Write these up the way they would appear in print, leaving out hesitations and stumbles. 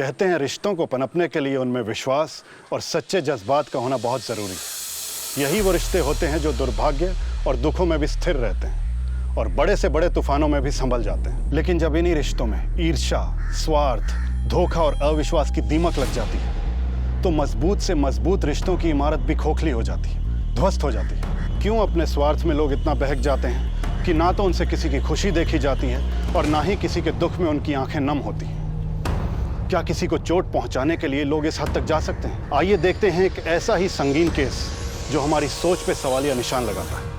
कहते हैं रिश्तों को पनपने के लिए उनमें विश्वास और सच्चे जज्बात का होना बहुत ज़रूरी है। यही वो रिश्ते होते हैं जो दुर्भाग्य और दुखों में भी स्थिर रहते हैं और बड़े से बड़े तूफानों में भी संभल जाते हैं। लेकिन जब इन्हीं रिश्तों में ईर्ष्या, स्वार्थ, धोखा और अविश्वास की दीमक लग जाती है तो मजबूत से मजबूत रिश्तों की इमारत भी खोखली हो जाती है, ध्वस्त हो जाती है। क्यों अपने स्वार्थ में लोग इतना बहक जाते हैं कि ना तो उनसे किसी की खुशी देखी जाती है और ना ही किसी के दुख में उनकी आंखें नम होती हैं। क्या किसी को चोट पहुंचाने के लिए लोग इस हद तक जा सकते हैं? आइए देखते हैं एक ऐसा ही संगीन केस जो हमारी सोच पे सवालिया निशान लगाता है।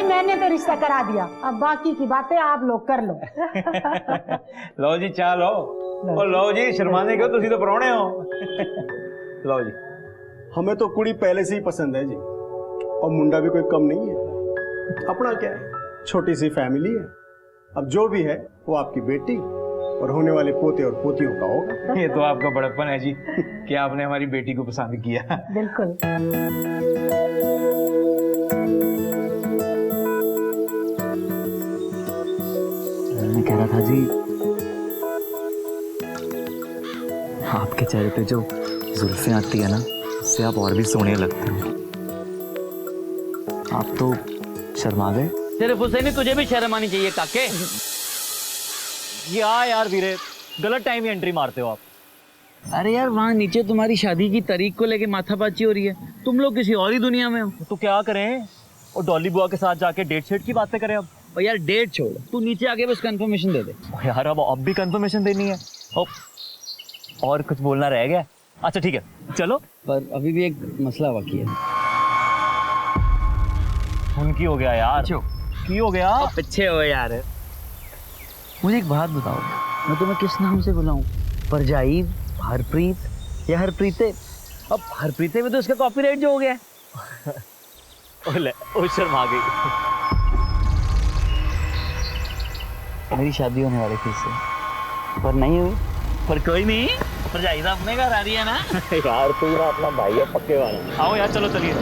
मैंने तो रिश्ता करा दिया, अब बाकी की बातें आप लोग कर लो। लो जी चाह लो। और लो जी शर्माने क्यों, तुसी तो परौने हो। लो जी। हमें तो कुड़ी पहले से ही पसंद है जी, और मुंडा भी कोई कम नहीं है। अपना क्या है, छोटी सी फैमिली है। अब जो भी है वो आपकी बेटी और होने वाले पोते और पोतियों का होगा। ये तो आपका बड़प्पन है जी कि आपने हमारी बेटी को पसंद किया। बिल्कुल। मैं कह रहा था जी, आपके चेहरे पे जो जुल्फें आती है ना, उससे आप और भी सोने लगते हो। आप तो शर्मा गए। सिर्फ हुसैनी, तुझे भी शर्म आनी चाहिए काके। यार वीरे, गलत टाइम ही एंट्री मारते हो आप। अरे यार, वहाँ नीचे तुम्हारी शादी की तारीख को लेके माथापाची हो रही है, तुम लोग किसी और ही दुनिया में हो। तो क्या करें, और डॉली बुआ के साथ जाके डेट शेट की बातें करें अब। और यार डेट छोड़, तू नीचे आके बस कंफर्मेशन दे दे। यार अब भी कंफर्मेशन देनी है। और कुछ बोलना रह गया? अच्छा ठीक है चलो। पर अभी भी एक मसला बाकी है। उनकी हो गया यार। की हो गया? पीछे हो यार। मुझे एक बात बताओ, मैं तुम्हें किस नाम से बुलाऊं? परजाई, हरप्रीत या हरप्रीते? अब हरप्रीते में तो इसका कॉपीराइट जो हो गया है। ओ शर्मा गई। मेरी शादी होने वाली थी इससे, पर नहीं हुई। पर कोई नहीं, परजाई तो अपने घर आ रही है ना। यार तू ना अपना भाई है पक्के वाला। आओ यार चलो चलिए।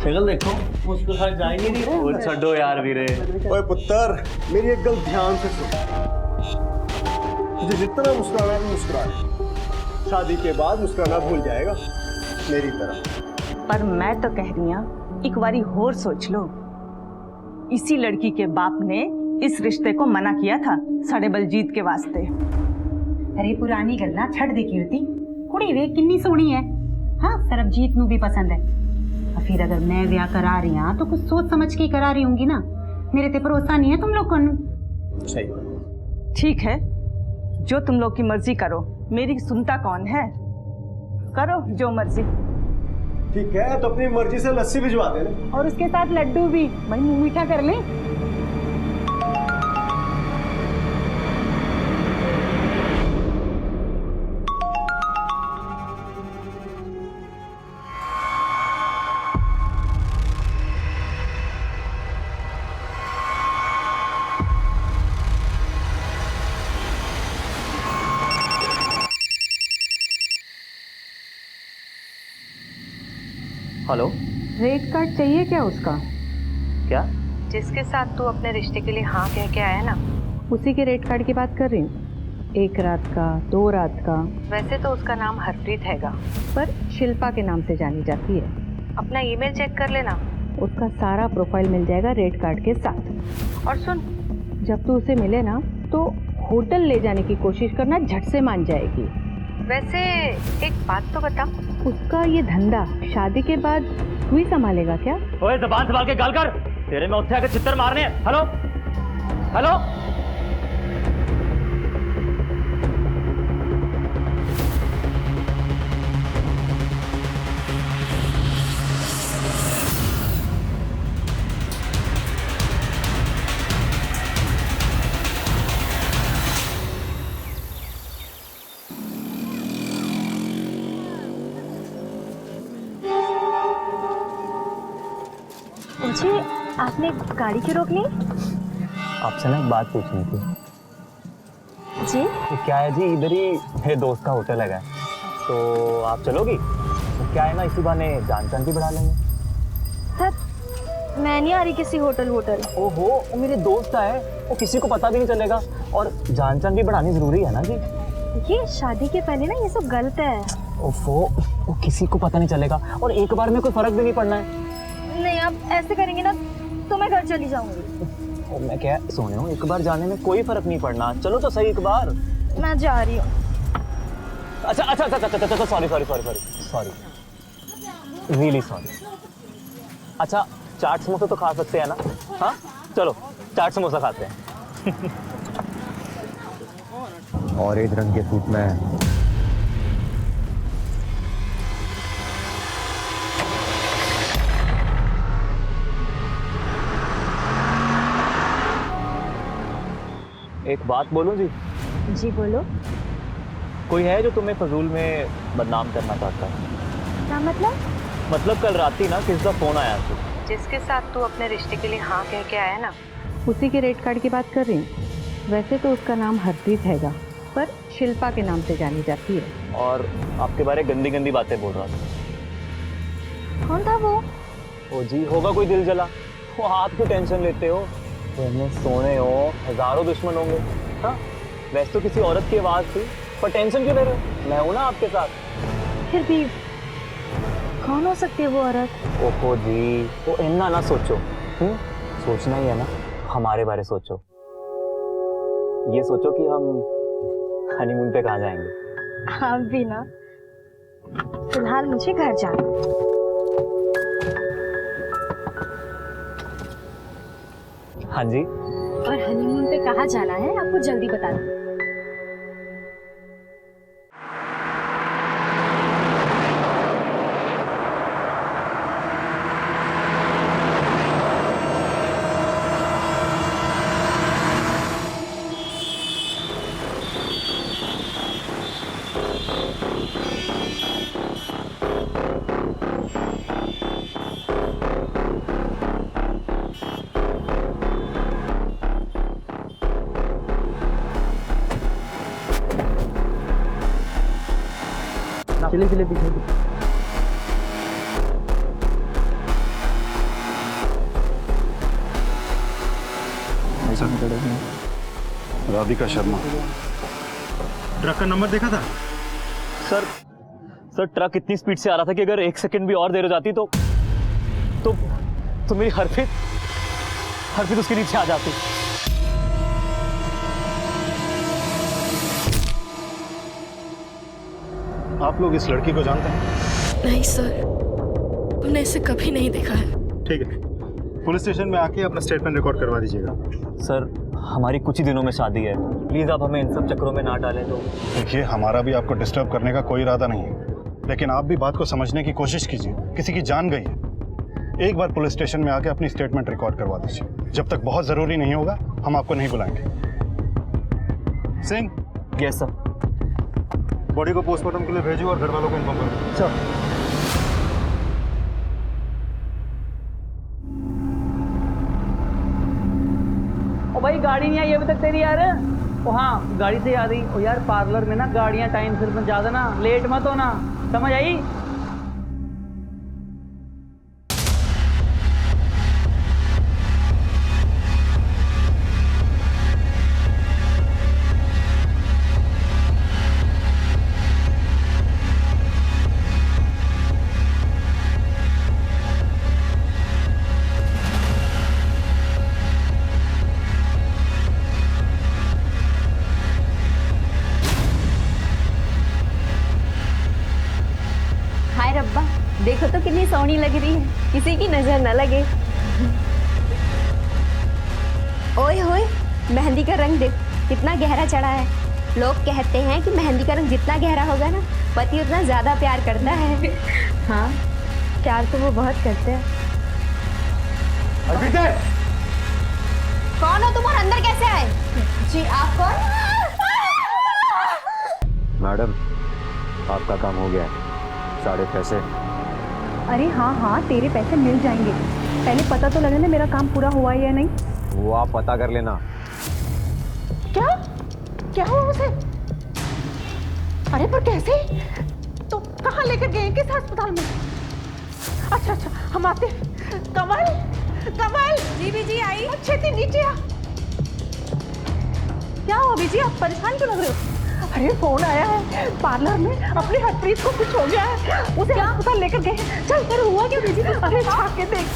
शक्ल देखो, मुस्कुराहट जा ही नहीं रही। और छड्डो यार वीरे। ओए पुत्र, मेरी एक गल ध्यान से सुन। तुझे जितना मुस्कुराना है मुस्कुरा, शादी के बाद मुस्कुराना भूल जाएगा मेरी तरह। पर मैं तो कह रही हूं, एक बारी होर सोच लो। इसी लड़की के बाप ने इस रिश्ते को मना किया था साढ़े बलजीत के वास्ते। अरे पुरानी गल्ला छड़ दे कीर्ति, कुड़ी वे किन्नी सोहनी है। हाँ, सरबजीत नू भी पसंद है। फिर अगर मैं ब्याह करा रही हूँ तो कुछ सोच समझ के करा रही होंगी ना। मेरे ते भरोसा नहीं है तुम लोग को। सही। ठीक है, जो तुम लोग की मर्जी करो, मेरी सुनता कौन है। करो जो मर्जी। ठीक है, तो अपनी मर्जी से लस्सी भिजवा देना, और उसके साथ लड्डू भी। भाई मुंह मीठा कर ले। हेलो, रेट कार्ड चाहिए क्या उसका? क्या? जिसके साथ तू अपने रिश्ते के लिए हाँ कह के आया ना, उसी के रेट कार्ड की बात कर रही हूँ। 1 रात का, 2 रात का। वैसे तो उसका नाम हरप्रीत हैगा, पर शिल्पा के नाम से जानी जाती है। अपना ईमेल चेक कर लेना, उसका सारा प्रोफाइल मिल जाएगा रेट कार्ड के साथ। और सुन, जब तू उसे मिले ना तो होटल ले जाने की कोशिश करना, झट से मान जाएगी। वैसे एक बात तो बता, उसका ये धंधा शादी के बाद तू ही संभालेगा क्या? ओए जबान संभाल के गाल कर, तेरे में उत्थे आके चित्तर मारने। Hello hello. जी आपने गाड़ी क्यों रोक ली? आपसे ना एक बात पूछनी थी। जी ये क्या है जी, इधर ही मेरे दोस्त का होटल लगा है, तो आप चलोगी? तो क्या है ना, इसी बहाने जान पहचान भी बढ़ा लेंगे। सर मैं नहीं आ रही किसी होटल ओहो, वो मेरे दोस्त है, वो किसी को पता भी नहीं चलेगा, और जान पहचान भी बढ़ानी जरूरी है ना जी। देखिए शादी के पहले ना ये सब गलत है। ओफो, वो किसी को पता नहीं चलेगा, और एक बार में कोई फर्क भी नहीं पड़ना है। नहीं आप ऐसे करेंगे ना तो मैं घर चली जाऊंगी। मैं क्या सोने हूँ, एक बार जाने में कोई फर्क नहीं पड़ना, चलो तो सही एक बार। मैं जा रही हूँ। अच्छा अच्छा अच्छा अच्छा अच्छा, sorry sorry sorry sorry sorry, really sorry. अच्छा चाट समोसा तो खा सकते हैं ना? हाँ चलो चाट समोसा खाते हैं। और एक रंग के सूट में एक बात बोलूं जी? जी बोलो। कोई है जो तुम्हें फजूल में बदनाम करना चाहता है? क्या मतलब? मतलब कल रात ही ना किसी का फोन आया था। जिसके साथ तू अपने रिश्ते के लिए हाँ कह के आया ना, उसी के रेट कार्ड की बात कर रही हूँ। वैसे तो उसका नाम हरप्रीत हैगा, पर शिल्पा के नाम से जानी जाती है। और आपके बारे गंदी गंदी बातें बोल रहा था। कौन था वो? ओ जी, होगा कोई दिल जला। वो आप क्यों टेंशन लेते हो? तुम सोने हो, हजारों दुश्मन होंगे। हाँ वैसे तो किसी औरत की आवाज थी, पर टेंशन क्यों ले रहे हो? मैं हूं ना आपके साथ। फिर भी कौन हो सकती है वो औरत? ओहो जी, वो इन्ना ना सोचो। सोचना ही है ना, हमारे बारे सोचो। ये सोचो कि हम हनीमून पे कहाँ जाएंगे। हाँ भी ना, फिलहाल मुझे घर जाना। हाँ जी। और हनीमून पे कहाँ जाना है आपको जल्दी बता दो। चले चले पीछे। राधिका शर्मा। ट्रक का नंबर देखा था? सर ट्रक इतनी स्पीड से आ रहा था कि अगर एक सेकंड भी और देर हो जाती तो मेरी हरप्रीत उसके नीचे आ जाती। आप लोग इस लड़की को जानते हैं? नहीं सर, हमने इसे कभी नहीं देखा है। ठीक है, पुलिस स्टेशन में आके अपना स्टेटमेंट रिकॉर्ड करवा दीजिएगा। सर हमारी कुछ ही दिनों में शादी है, प्लीज आप हमें इन सब चक्करों में ना डालें। तो देखिए, हमारा भी आपको डिस्टर्ब करने का कोई इरादा नहीं है, लेकिन आप भी बात को समझने की कोशिश कीजिए। किसी की जान गई है। एक बार पुलिस स्टेशन में आके अपनी स्टेटमेंट रिकॉर्ड करवा दीजिए। जब तक बहुत जरूरी नहीं होगा हम आपको नहीं बुलाएंगे। सिंह। Yes sir. बॉडी को पोस्टमार्टम के लिए भेजो और घर वालों को इन्फॉर्म करो। सर ओ भाई गाड़ी नहीं आई अभी तक तेरी यार। ओ हाँ गाड़ी से याद आई, ओ यार पार्लर में ना गाड़ियां टाइम से पहुंचा देना, लेट मत होना, समझ आई? हाय रब्बा, देखो तो कितनी सोहनी लग रही है, किसी की नजर न लगे। ओए होए, मेहंदी का रंग देख कितना गहरा चढ़ा है। लोग कहते हैं कि मेहंदी का रंग जितना गहरा होगा ना, पति उतना ज्यादा प्यार करता है। हाँ, प्यार तो वो बहुत करते हैं। कौन हो तुम और अंदर कैसे आए? जी आप कौन? मैडम, आपका काम हो गया है, सारे पैसे। अरे हाँ हाँ, तेरे पैसे मिल जाएंगे। पहले पता तो लगे ना मेरा काम पूरा हुआ है या नहीं। वो आप पता कर लेना। क्या क्या हुआ उसे? अरे पर कैसे? तो कहाँ लेकर गए, किस अस्पताल में? अच्छा अच्छा, हम आते। कमल, कमल। जी बीजी आई। छेती नीचे आ। क्या हुआ बीजी, आप परेशान क्यों लग रहे हो? अरे फोन आया है, पार्लर में अपनी हरप्रीत को कुछ हो गया है, उसे अस्पताल लेकर गए। चल कर हुआ क्या बीजी? अरे झाँक के देख।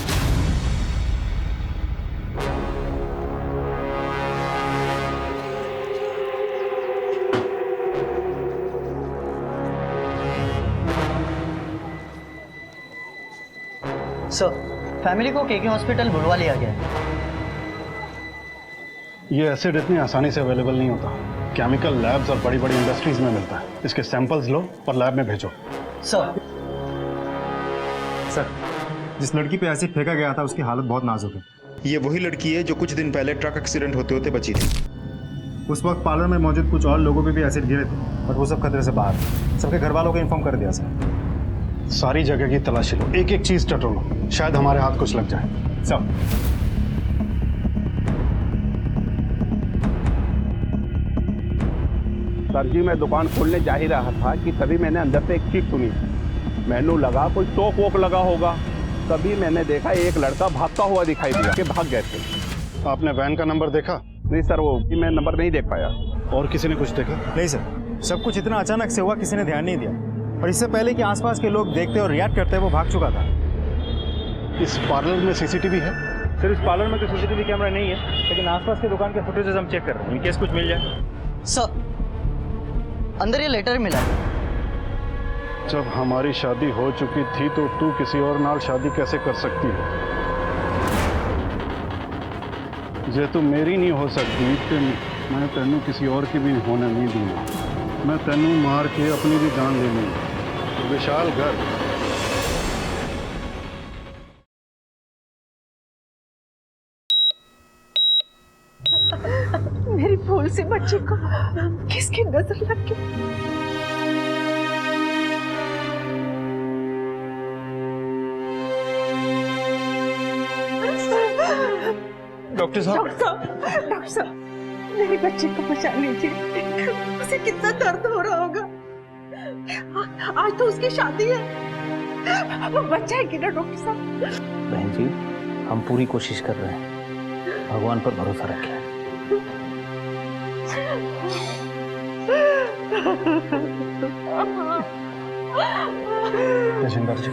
सर, फैमिली को केके हॉस्पिटल बुलवा लिया गया है। ये एसिड इतनी आसानी से अवेलेबल नहीं होता। केमिकल लैब्स और बड़ी बड़ी इंडस्ट्रीज में मिलता है। इसके सैंपल्स लो और लैब में भेजो। सर, जिस लड़की पे एसिड फेंका गया था उसकी हालत बहुत नाजुक है। ये वही लड़की है जो कुछ दिन पहले ट्रक एक्सीडेंट होते होते बची थी। उस वक्त पार्लर में मौजूद कुछ और लोगों पे भी एसिड गिरे थे, बट वो सब खतरे से बाहर थे। सबके घर वालों को इन्फॉर्म कर दिया सर। सारी जगह की तलाशी लो, एक एक चीज टटोलो, शायद हमारे हाथ कुछ लग जाए। सब सर जी, मैं दुकान खोलने जा ही रहा था कि तभी मैंने अंदर से एक चीख सुनी। मैंने लगा कोई टोक वोक लगा होगा। तभी मैंने देखा एक लड़का भागता हुआ दिखाई दिया कि भाग गए थे। आपने वैन का नंबर देखा? नहीं सर, वो कि मैं नंबर नहीं देख पाया। और किसी ने कुछ देखा? नहीं सर, सब कुछ इतना अचानक से हुआ, किसी ने ध्यान नहीं दिया। और इससे पहले कि आसपास के लोग देखते और रिएक्ट करते, वो भाग चुका था। इस पार्लर में सीसीटीवी है? सर, इस पार्लर में तो सीसीटीवी कैमरा नहीं है, लेकिन आसपास की दुकान के फुटेजेस हम चेक कर रहे हैं, इन केस कुछ मिल जाए। सर, अंदर ये लेटर मिला है। जब हमारी शादी हो चुकी थी तो तू किसी और नाल शादी कैसे कर सकती है? जे तू मेरी नहीं हो सकती तो मैं तेनू किसी और की भी होने नहीं दूंगा। मैं तेनू मार के अपनी भी जान ले लूंगा। विशाल घर। मेरी फूल सी बच्ची को किसकी नजर लग गई? डॉक्टर साहब, डॉक्टर साहब, मेरी बच्ची को बचा लीजिए। उसे कितना दर्द हो रहा होगा। आज तो उसकी शादी है, वो बच्चा है कि ना डॉक्टर साहब? बहन जी, हम पूरी कोशिश कर रहे हैं, भगवान पर भरोसा रखें। राजेंद्र जी,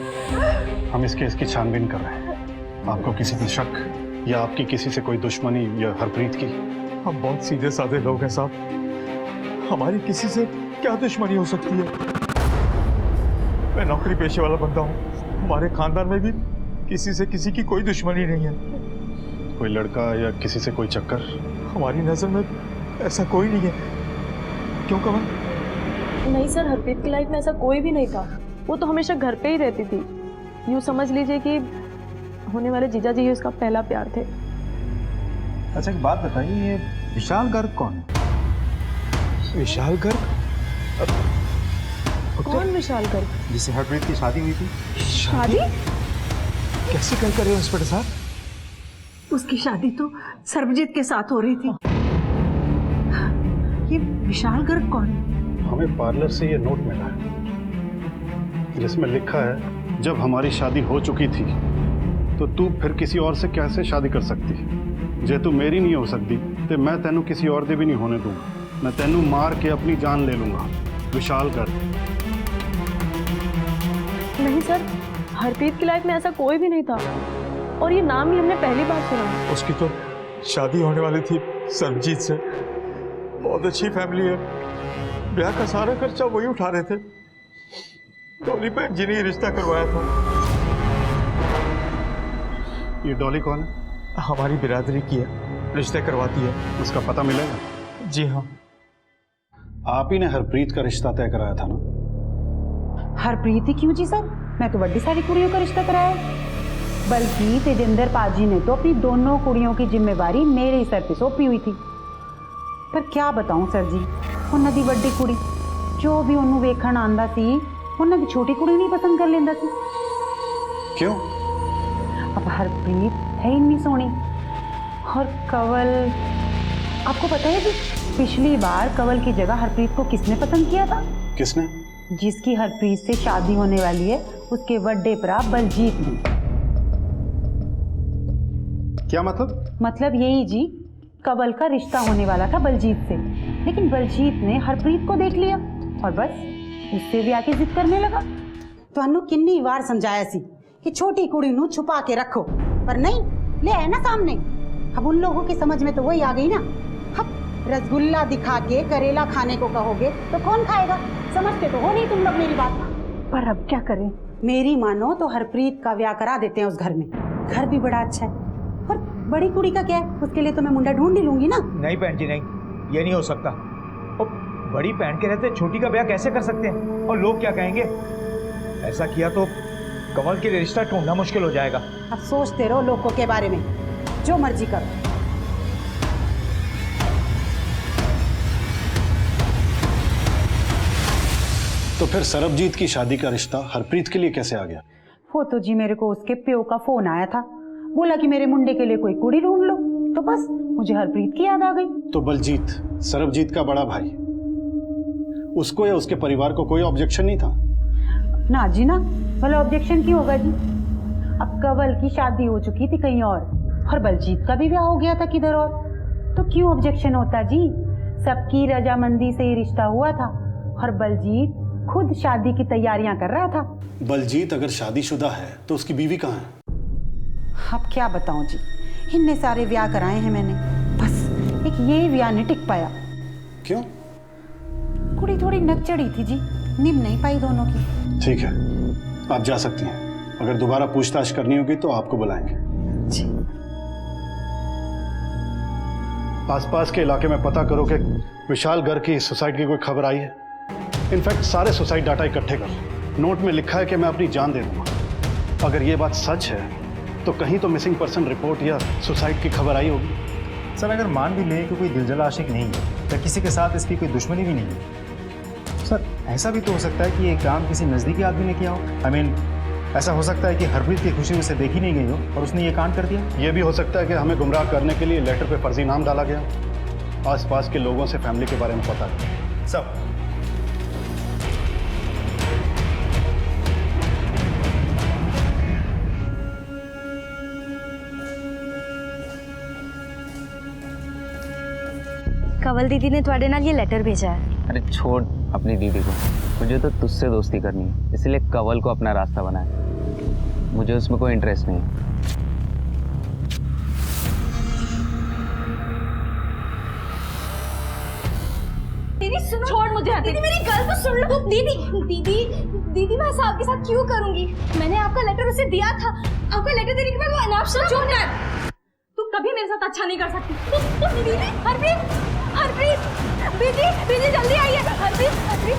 हम इस केस की छानबीन कर रहे हैं। आपको किसी पर शक या आपकी किसी से कोई दुश्मनी या हरप्रीत की? हम बहुत सीधे साधे लोग हैं साहब, हमारी किसी से क्या दुश्मनी हो सकती है? मैं नौकरी पेशे वाला बंदा हूँ, हमारे खानदान में भी किसी से किसी की कोई दुश्मनी नहीं है। कोई लड़का या किसी से कोई चक्कर? हमारी नजर में ऐसा कोई नहीं है। क्यों कमल? नहीं सर, हरप्रीत की लाइफ में ऐसा कोई भी नहीं था। वो तो हमेशा घर पे ही रहती थी। यूँ समझ लीजिए कि होने वाले जीजा जी ही उसका पहला प्यार थे। अच्छा, एक बात बताइए, ये विशाल गर्ग कौन है? विशाल गर्ग? कौन विशाल गर्ग? जिससे हरप्रीत की शादी हुई थी। शादी? कैसे कर रहे हो इंस्पेक्टर साहब? उसकी शादी तो सर्वजीत के साथ हो रही थी। ये विशाल गर्ग कौन है? हमें पार्लर से ये नोट मिला है जिसमें लिखा है, जब हमारी शादी हो चुकी थी तो तू फिर किसी और से कैसे शादी कर सकती? जे तू मेरी नहीं हो सकती तो मैं तेनू किसी और दे भी नहीं होने दूंगा। मैं तेनू मार के अपनी जान ले लूंगा। विशाल गर्ग। नहीं सर, हरप्रीत की लाइफ में ऐसा कोई भी नहीं था, और ये नाम ही हमने पहली बार सुना। उसकी तो शादी होने वाली थी सर्वजीत से। बहुत अच्छी फैमिली है, ब्याह का सारा खर्चा वही उठा रहे थे। डॉली बहन जी ने ही रिश्ता करवाया था। ये डॉली कौन है? हमारी बिरादरी की है। रिश्ते करवाती है। उसका पता मिलेगा? जी हाँ। आप ही ने हरप्रीत का रिश्ता तय कराया था ना? हरप्रीत ही क्यों जी सर, मैं तो बड़ी सारी कुड़ियों का रिश्ता कराया, बल्कि तेजिंदर पाजी ने तो अपनी दोनों कुड़ियों की जिम्मेवारी मेरे ही सर पे सौंपी हुई थी। पर क्या बताऊं सर जी, उन्होंने दी बड़ी कुड़ी जो भी उन्होंने वेखण आंदा सी, उन्होंने दी छोटी कुड़ी नहीं पसंद कर लेंदा सी। क्यों? अब हरप्रीत है इतनी सोहनी, और कंवल, आपको पता है जी पिछली बार कंवल की जगह हरप्रीत को किसने पसंद किया था? किसने? जिसकी हरप्रीत से शादी होने वाली है, उसके बड़े भरा बलजीत ने। क्या मतलब? मतलब यही जी, कंवल का रिश्ता होने वाला था बलजीत से, लेकिन बलजीत ने हरप्रीत को देख लिया और बस उससे भी आके जिद करने लगा। ਤੁਹਾਨੂੰ किन्नी बार समझाया सी कि छोटी कुड़ी नू छुपा के रखो, पर नहीं, ले आए ना सामने। अब उन लोगों की समझ में तो वही आ गई ना। अब रसगुल्ला दिखा के करेला खाने को कहोगे तो कौन खाएगा? समझते तो हो नहीं तुम लोग मेरी बात। पर अब क्या करें? मेरी मानो तो हरप्रीत का ब्याह करा देते हैं उस घर में, घर भी बड़ा अच्छा है। और बड़ी कुड़ी का क्या है, उसके लिए तो मैं मुंडा ढूंढ ही लूंगी ना। नहीं बहन जी, नहीं, ये नहीं हो सकता। और बड़ी बहन के रहते छोटी का ब्याह कैसे कर सकते हैं? और लोग क्या कहेंगे? ऐसा किया तो कंवल के लिए रिश्ता ढूंढना मुश्किल हो जाएगा। अब सोचते रहो लोगों के बारे में, जो मर्जी करो। तो फिर सरबजीत की शादी का रिश्ता हरप्रीत के लिए कैसे आ गया? वो तो जी मेरे को उसके प्यो का फोन आया था, बोला कि मेरे मुंडे के लिए कोई कुड़ी ढूंढ लो, तो बस मुझे हरप्रीत की याद आ गई। तो बलजीत, सरबजीत का बड़ा भाई, उसको या उसके परिवार को कोई ऑब्जेक्शन नहीं था? ना जी ना, भला ऑब्जेक्शन क्यों होगा जी? अब कंवल की शादी हो चुकी थी कहीं और बलजीत का भी ब्याह हो गया था किधर और, तो क्यों ऑब्जेक्शन होता जी? सबकी रजामंदी से ही रिश्ता हुआ था और बलजीत खुद शादी की तैयारियां कर रहा था। बलजीत अगर शादीशुदा है तो उसकी बीवी कहाँ है? अब क्या बताऊं जी, इतने सारे ब्याह कराए हैं मैंने, बस एक ये ब्याह नहीं टिक पाया। क्यों? कुड़ी थोड़ी नकचड़ी थी जी, निभ नहीं पाई दोनों की। ठीक है, आप जा सकती हैं। अगर दोबारा पूछताछ करनी होगी तो आपको बुलाएंगे जी। आसपास के इलाके में पता करो कि विशाल घर की सुसाइड की कोई खबर आई है। इनफैक्ट सारे सुसाइड डाटा इकट्ठे कर लो। नोट में लिखा है कि मैं अपनी जान दे दूंगा। अगर ये बात सच है तो कहीं तो मिसिंग पर्सन रिपोर्ट या सुसाइड की खबर आई होगी। सर अगर मान भी लें कि कोई दिलजला आशिक नहीं है या किसी के साथ इसकी कोई दुश्मनी भी नहीं है, सर ऐसा भी तो हो सकता है कि ये काम किसी नज़दीकी आदमी ने किया हो। आई मीन ऐसा हो सकता है कि हरप्रीत की खुशी उसे देखी नहीं गई हो और उसने ये कांड कर दिया। ये भी हो सकता है कि हमें गुमराह करने के लिए लेटर पे फर्जी नाम डाला गया। आसपास के लोगों से फैमिली के बारे में पता है सब। कंवल दीदी ने तुम्हारे नाल ये लेटर भेजा है। अरे छोड़ अपनी दीदी को, मुझे तो तुझसे दोस्ती करनी है, इसलिए कंवल को अपना रास्ता बनाया। मुझे उसमें कोई इंटरेस्ट नहीं है। दीदी सुनो, छोड़ मुझे। दीदी मेरी गल तो सुन लो। दीदी दीदी दीदी मैं ऐसा आपके साथ क्यों करूंगी? मैंने आपका लेटर उसे दिया था। आपका लेटर देने के बाद वो अनाप शनाप क्यों कर? तू कभी मेरे साथ अच्छा नहीं कर सकती। दीदी हरप्रीत हरप्रीत दीदी दीदी जल्दी आइए। हरप्रीत हरप्रीत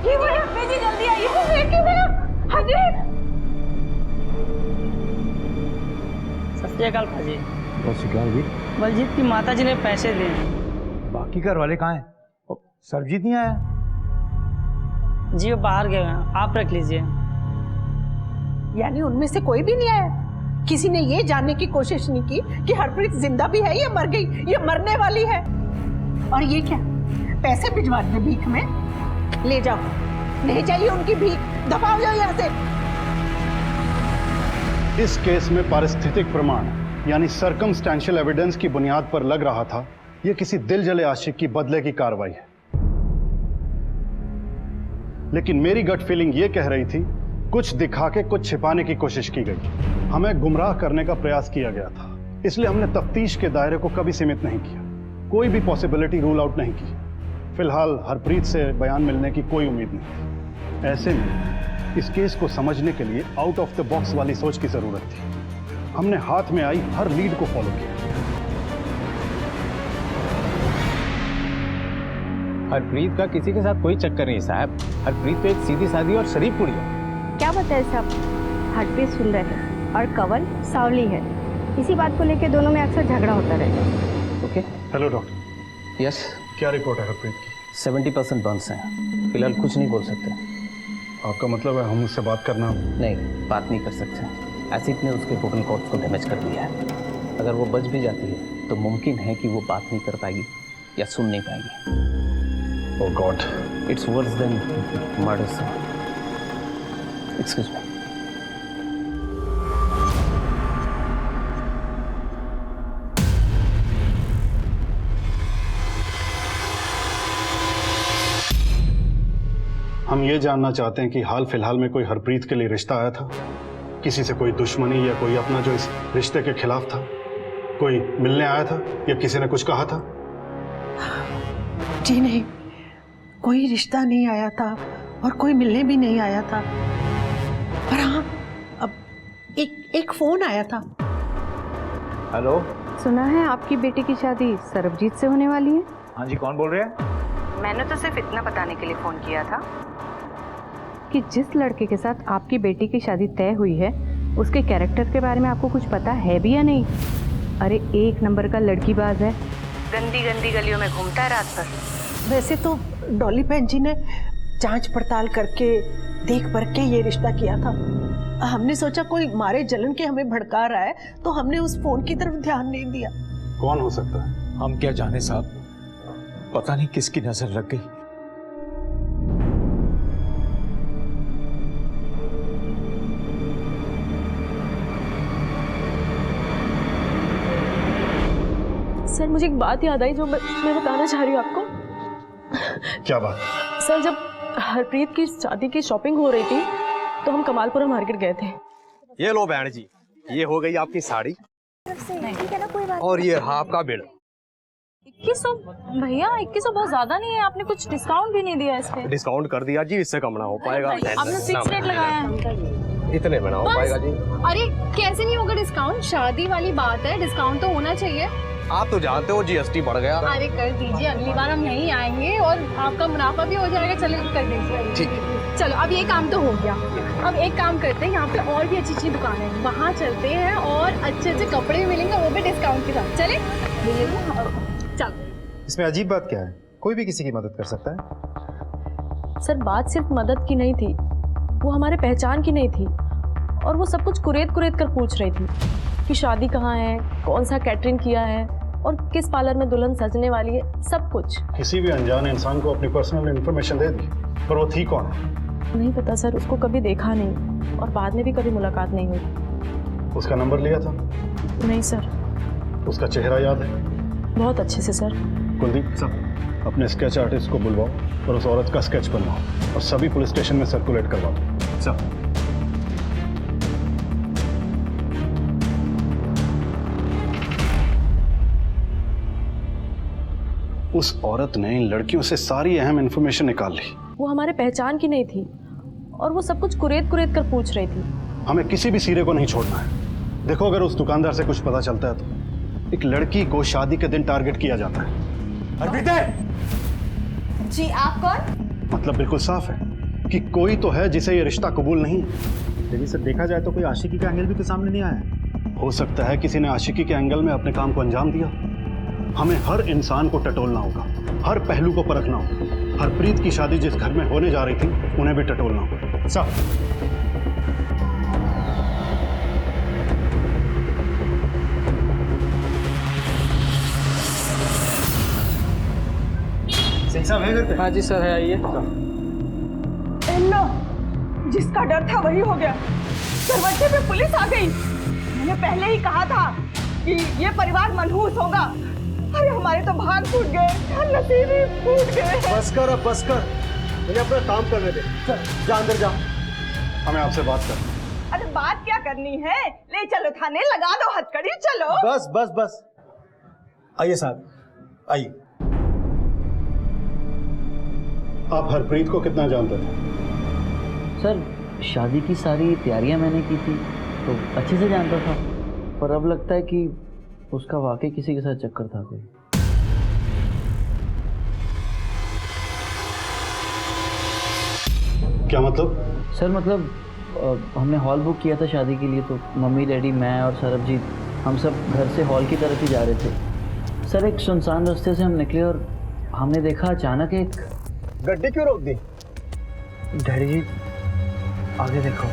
क्यों हुआ? दीदी जल्दी आइए। क्यों हुआ? हरप्रीत सत श्री अकाल भाजी। भी बलजीत की माताजी ने पैसे दिए। बाकी घर वाले कहाँ हैं? सरबजीत नहीं आया? जी वो बाहर गए हैं, आप रख लीजिए। यानी उनमें से कोई भी नहीं आया? किसी ने ये जानने की कोशिश नहीं की कि हरप्रीत जिंदा भी है या मर गई, या मरने वाली है? और ये क्या, पैसे भिजवा दे भीख में? ले जाओ, नहीं चाहिए उनकी भीख, दबाओ जाओ यहाँ से। इस केस में पारिस्थितिक प्रमाण यानी सर्कमस्टेंशियल एविडेंस की बुनियाद पर लग रहा था यह किसी दिल जले आशिक की बदले की कार्रवाई है। लेकिन मेरी गट फीलिंग यह कह रही थी कुछ दिखा के कुछ छिपाने की कोशिश की गई, हमें गुमराह करने का प्रयास किया गया था। इसलिए हमने तफ्तीश के दायरे को कभी सीमित नहीं किया, कोई भी पॉसिबिलिटी रूल आउट नहीं की। फिलहाल हरप्रीत से बयान मिलने की कोई उम्मीद नहीं। ऐसे में इस केस को समझने के लिए आउट ऑफ द बॉक्स वाली सोच की जरूरत थी। हमने हाथ में आई हर लीड को फॉलो किया। हरप्रीत का किसी के साथ कोई चक्कर नहीं साहब। हरप्रीत तो एक सीधी सादी और शरीफ कुड़ी है। क्या बताए साहब, हरप्रीत सुंदर है और कंवल सावली है। इसी बात को लेकर दोनों में अक्सर झगड़ा होता रहता है। ओके। Hello doctor. यस। क्या रिपोर्ट है हरप्रीत की? 70% बर्न्स हैं। फिलहाल कुछ नहीं बोल सकते। आपका मतलब है हम उससे बात करना? नहीं, बात नहीं कर सकते। एसिड ने उसके वोकल कॉर्ड्स को डैमेज कर दिया है। अगर वो बच भी जाती है तो मुमकिन है कि वो बात नहीं कर पाएगी या सुन नहीं पाएगी। Oh God, it's worse than murder sir. Excuse me. हम ये जानना चाहते हैं कि हाल फिलहाल में कोई हरप्रीत के लिए रिश्ता आया था? किसी से कोई दुश्मनी या कोई अपना जो इस रिश्ते के खिलाफ था? कोई मिलने आया था या किसी ने कुछ कहा था? जी नहीं, कोई रिश्ता नहीं आया था और कोई मिलने भी नहीं आया था। पर हाँ, अब एक फोन आया था। हेलो। सुना है आपकी बेटी की शादी सरबजीत से होने वाली है। हाँ जी, कौन बोल रहे हैं? मैंने तो सिर्फ इतना बताने के लिए फोन किया था कि जिस लड़के के साथ आपकी बेटी की शादी तय हुई है उसके कैरेक्टर के बारे में आपको कुछ पता है भी या नहीं? अरे एक नंबर का लड़कीबाज है, गंदी गंदी गलियों में घूमता है रात भर। वैसे तो डॉली बहन जी ने जांच पड़ताल करके देख परख के ये रिश्ता किया था। हमने सोचा कोई मारे जलन के हमें भड़का रहा है तो हमने उस फोन की तरफ ध्यान नहीं दिया। कौन हो सकता है? हम क्या जाने साहब, पता नहीं किसकी नजर लग गई। सर मुझे एक बात याद आई जो मैं बताना चाह रही हूँ आपको। क्या बात? सर जब हरप्रीत की शादी की शॉपिंग हो रही थी तो हम कमालपुरा मार्केट गए थे। ये लो बहन जी, ये हो गई आपकी साड़ी और ये रहा आपका बिल। 2100 भैया, 2100 बहुत ज्यादा नहीं है? आपने कुछ डिस्काउंट भी नहीं दिया इस पे। डिस्काउंट कर दिया जी, इससे कम ना हो पाएगा। आपने फिक्स रेट लगाया है। इतने में ना हो पाएगा जी। अरे कैसे नहीं होगा डिस्काउंट? शादी वाली बात है, डिस्काउंट तो होना चाहिए। आप तो जानते हो जीएसटी बढ़ गया। अरे कर दीजिए, अगली बार हम यहीं आएंगे और आपका मुनाफा भी हो जाएगा। चलो कर दीजिए। ठीक है। चलो अब ये काम तो हो गया। अब एक काम करते हैं, यहाँ पे और भी अच्छी अच्छी दुकानें हैं, वहाँ चलते हैं और अच्छे अच्छे कपड़े भी मिलेंगे, वो भी डिस्काउंट के साथ। चले चलो। इसमें अजीब बात क्या है? कोई भी किसी की मदद कर सकता है। सर बात सिर्फ मदद की नहीं थी, वो हमारे पहचान की नहीं थी और वो सब कुछ कुरेद कर पूछ रही थी कि शादी कहाँ है, कौन सा कैटरिंग किया है और किस पार्लर में दुल्हन सजने वाली है, सब कुछ। किसी भी अनजान इंसान को अपनी पर्सनल इन्फॉर्मेशन दे दी, पर वो थी कौन? नहीं पता सर, उसको कभी देखा नहीं और बाद में भी कभी मुलाकात नहीं हुई। उसका नंबर लिया था? नहीं सर। उसका चेहरा याद है? बहुत अच्छे से सर। कुलदीप सर, अपने स्केच आर्टिस्ट को बुलवाओ और उस औरत का स्केच बनवाओ और सभी पुलिस स्टेशन में सर्कुलेट करवा दो। सर उस औरत ने इन लड़कियों से सारी अहम इंफॉर्मेशन निकाल ली। वो हमारे पहचान की नहीं थी और वो सब कुछ कुरेद कर पूछ रही थी। हमें किसी भी सिरे को नहीं छोड़ना है। देखो, अगर उस दुकानदार से कुछ पता चलता है तो एक लड़की को शादी के दिन टारगेट किया जाता है। अर्पिता जी, आप कौन? मतलब बिल्कुल साफ है कि कोई तो है जिसे ये रिश्ता कबूल नहीं। लेकिन सर देखा जाए तो कोई आशिकी का एंगल भी तो सामने नहीं आया। हो सकता है किसी ने आशिकी के एंगल में अपने काम को अंजाम दिया। हमें हर इंसान को टटोलना होगा, हर पहलू को परखना होगा। हरप्रीत की शादी जिस घर में होने जा रही थी उन्हें भी टटोलना होगा। साहब सिंह साहब है घर पे? हाँ जी सर है, आइए। लो, जिसका डर था वही हो गया। दरवाजे पे पुलिस आ गई। मैंने पहले ही कहा था कि ये परिवार मनहूस होगा। अरे हमारे तो भाग फूट गए, नसीब ही फूट गए। बस कर, अब बस कर, मुझे अपना काम करने दे। जा अंदर जा। हमें आपसे बात करनी। अरे बात क्या करनी है? ले चलो थाने, लगा दो हथकड़ी, चलो। बस बस बस, आइए साहब, आइए। आप हरप्रीत को कितना जानते थे? सर शादी की सारी तैयारियां मैंने की थी तो अच्छे से जानता था, पर अब लगता है कि उसका वाकई किसी के साथ चक्कर था कोई। क्या मतलब? सर मतलब हमने हॉल बुक किया था शादी के लिए, तो मम्मी डैडी मैं और सरबजीत हम सब घर से हॉल की तरफ ही जा रहे थे। सर एक सुनसान रास्ते से हम निकले और हमने देखा अचानक एक गड्डी क्यों रोक दी? डैडी जी आगे देखो।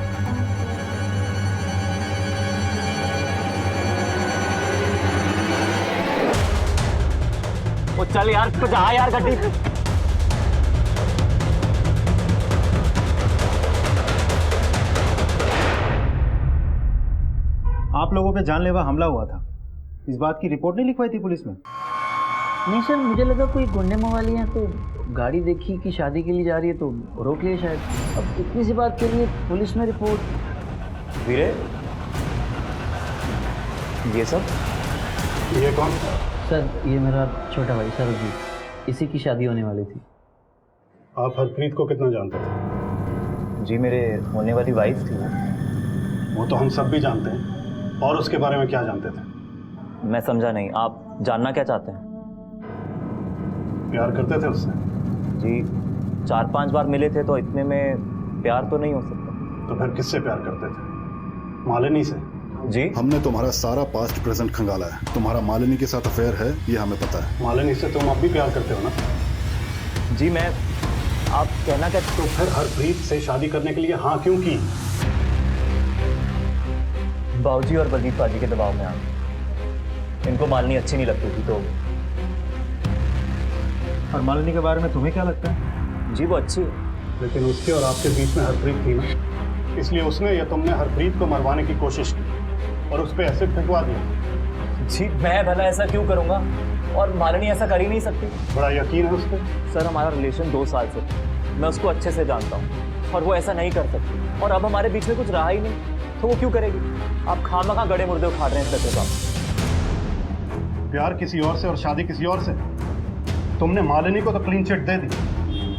वो चल यार, कुछ आ यार गड्डी। आप लोगों पे जानलेवा हमला हुआ था, इस बात की रिपोर्ट नहीं लिखवाई थी पुलिस में? नहीं सर, मुझे लगा कोई गुंडे मवाली हैं, तो गाड़ी देखी कि शादी के लिए जा रही है तो रोक लिया शायद। अब इतनी सी बात के लिए पुलिस में रिपोर्ट। वीरे, ये सब? ये कौन? सर ये मेरा छोटा भाई सरबजीत, इसी की शादी होने वाली थी। आप हरप्रीत को कितना जानते थे? जी मेरे होने वाली वाइफ थी वो तो हम सब भी जानते हैं, और उसके बारे में क्या जानते थे? मैं समझा नहीं, आप जानना क्या चाहते हैं? प्यार करते थे उससे? जी 4-5 बार मिले थे, तो इतने में प्यार तो नहीं हो सकता। तो फिर किससे प्यार करते थे? मालिनी से? जी हमने तुम्हारा सारा पास्ट प्रेजेंट खंगाला है, तुम्हारा मालिनी के साथ अफेयर है ये हमें पता है। मालिनी से तुम अब भी प्यार करते हो ना? जी मैं, आप कहना क्या? तो फिर हरप्रीत से शादी करने के लिए हाँ क्यों की? बाबूजी और बलदीप बाजी के दबाव में आ गए। इनको मालिनी अच्छी नहीं लगती थी तो। और मालिनी के बारे में तुम्हें क्या लगता है? जी वो अच्छी है, लेकिन उसके और आपके बीच में हरप्रीत थी ना, इसलिए उसने या तुमने हरप्रीत को मरवाने की कोशिश की और उस पर एसिड फेंकवा दिया। जी मैं भला ऐसा क्यों करूंगा, और मालिनी ऐसा कर ही नहीं सकती। बड़ा यकीन है उस पर? सर हमारा रिलेशन 2 साल से, मैं उसको अच्छे से जानता हूँ, और वो ऐसा नहीं कर सकती। और अब हमारे बीच में कुछ रहा ही नहीं, तो वो क्यों करेगी? आप खामखा गड़े मुर्दे उखाड़ रहे हैं इस तरह का। प्यार किसी और से और शादी किसी और से। तुमने मालिनी को तो क्लीन चिट दे दी,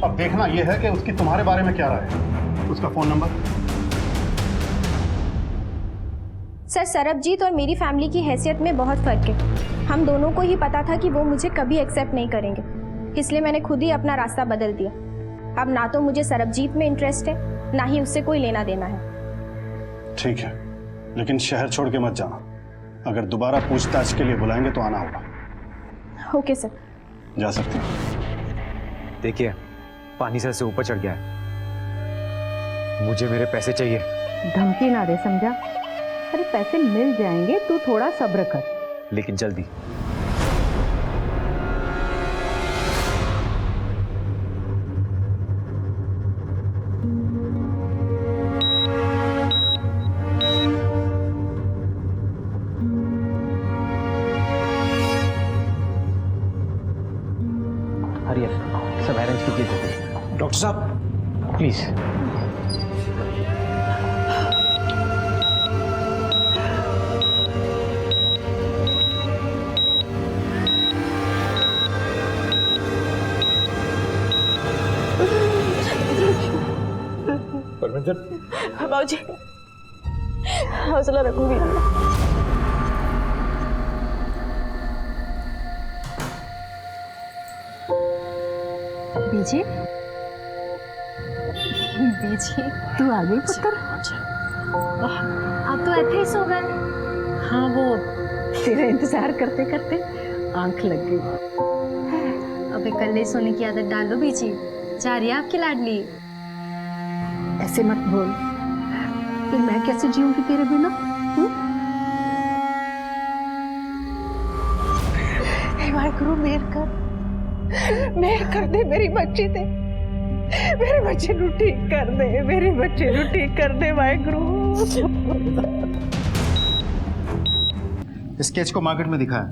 अब देखना यह है कि उसकी तुम्हारे बारे में क्या राय है। उसका फोन नंबर? सर सरबजीत और मेरी फैमिली की हैसियत में बहुत फ़र्क है। हम दोनों को ही पता था कि वो मुझे कभी एक्सेप्ट नहीं करेंगे, इसलिए मैंने खुद ही अपना रास्ता बदल दिया। अब ना तो मुझे सरबजीत में इंटरेस्ट है, ना ही उससे कोई लेना देना है। ठीक है, लेकिन शहर छोड़ के मत जाना। अगर दोबारा पूछताछ के लिए बुलाएंगे तो आना होगा। Okay sir. जा सकते हैं। देखिए पानी सर से ऊपर चढ़ गया है, मुझे मेरे पैसे चाहिए। धमकी ना दे, समझा? अरे पैसे मिल जाएंगे, तू थोड़ा सब्र कर। लेकिन जल्दी। हरियर सब अरेंज कीजिए। डॉक्टर साहब प्लीज। बाबूजी हौसला रखूंगी। बीजी, बीजी तू आ गई पुत्र? आप तो ऐसे ही सो गए। हाँ वो तेरा इंतजार करते करते आंख लग गई। अब इकल्ले सोने की आदत डाल दो बीजी, जा रही है आपकी लाडली। ऐसे मत बोल, फिर मैं कैसे जीऊंगी तेरे बिना? हे वाहिगुरु मेहर कर दे मेरी बच्ची ते, मेरे बच्चे नू ठीक कर दे, मेरे बच्चे नू ठीक कर दे वाहिगुरु। स्केच को मार्केट में दिखाया,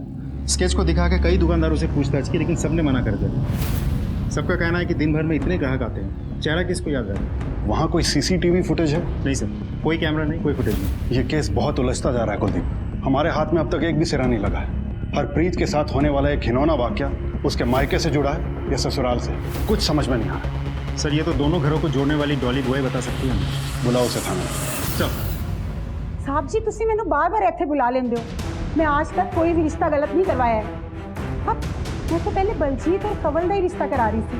स्केच को दिखा के कई दुकानदारों से पूछताछ की, लेकिन सबने मना कर दिया। सबका कहना है कि दिन भर में इतने ग्राहक आते हैं, चेहरा किसको याद रहे? वहाँ कोई सीसीटीवी फुटेज है? नहीं सर, कोई कैमरा नहीं, कोई फुटेज नहीं। ये केस बहुत उलझता जा रहा है कुलदीप। हमारे हाथ में अब तक एक भी सिरा नहीं लगा है। हरप्रीत के साथ होने वाला एक घिनौना वाकया उसके मायके से जुड़ा है या ससुराल से, कुछ समझ में नहीं आ रहा। सर ये तो दोनों घरों को जोड़ने वाली डॉली बॉय बता सकती है। बुलाओ उसे थाने। चल साहब जी तुसी मैनू बार-बार ਇੱਥੇ बुला लेंदे हो, मैं आज तक कोई भी रिश्ता गलत नहीं करवाया है। अब मैं तो पहले बलजीत और कवल का ही रिश्ता करा रही थी,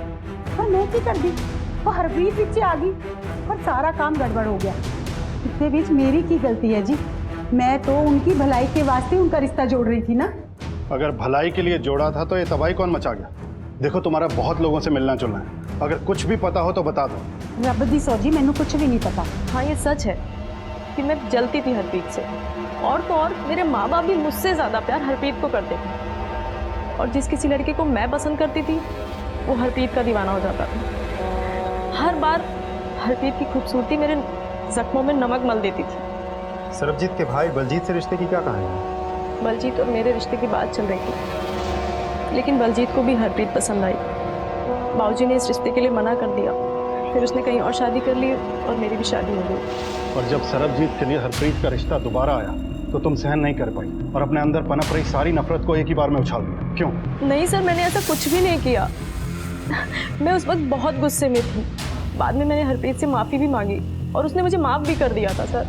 पर मैं की कर दी, वो हरप्रीत पीछे आ गई। और सारा काम गड़बड़ हो गया। इसके बीच मेरी की गलती है जी, मैं तो उनकी भलाई के वास्ते उनका रिश्ता जोड़ रही थी ना। अगर भलाई के लिए जोड़ा था तो ये तबाही कौन मचा गया? देखो तुम्हारा बहुत लोगों से मिलना जुलना है, अगर कुछ भी पता हो तो बता दो। रब दी सौ जी, मैंने कुछ भी नहीं पता। हाँ ये सच है कि मैं जलती थी हरप्रीत से, और तो और मेरे माँ बाप भी मुझसे ज़्यादा प्यार हरप्रीत को करते थे, और जिस किसी लड़के को मैं पसंद करती थी वो हरप्रीत का दीवाना हो जाता था। हर बार हरप्रीत की खूबसूरती मेरे जख्मों में नमक मल देती थी। सरबजीत के भाई बलजीत से रिश्ते की क्या कहानी है? बलजीत और मेरे रिश्ते की बात चल रही थी, लेकिन बलजीत को भी हरप्रीत पसंद आई। बाबूजी ने इस रिश्ते के लिए मना कर दिया, फिर उसने कहीं और शादी कर ली और मेरी भी शादी हो गई। और जब सरबजीत के लिए हरप्रीत का रिश्ता दोबारा आया तो तुम सहन नहीं कर पाई और अपने अंदर पनप रही सारी नफरत को एक ही बार में उछाल दिया। क्यों? नहीं सर, मैंने ऐसा कुछ भी नहीं किया। मैं उस वक्त बहुत गुस्से में थी। बाद में मैंने हरप्रीत से माफ़ी भी मांगी और उसने मुझे माफ़ भी कर दिया था सर।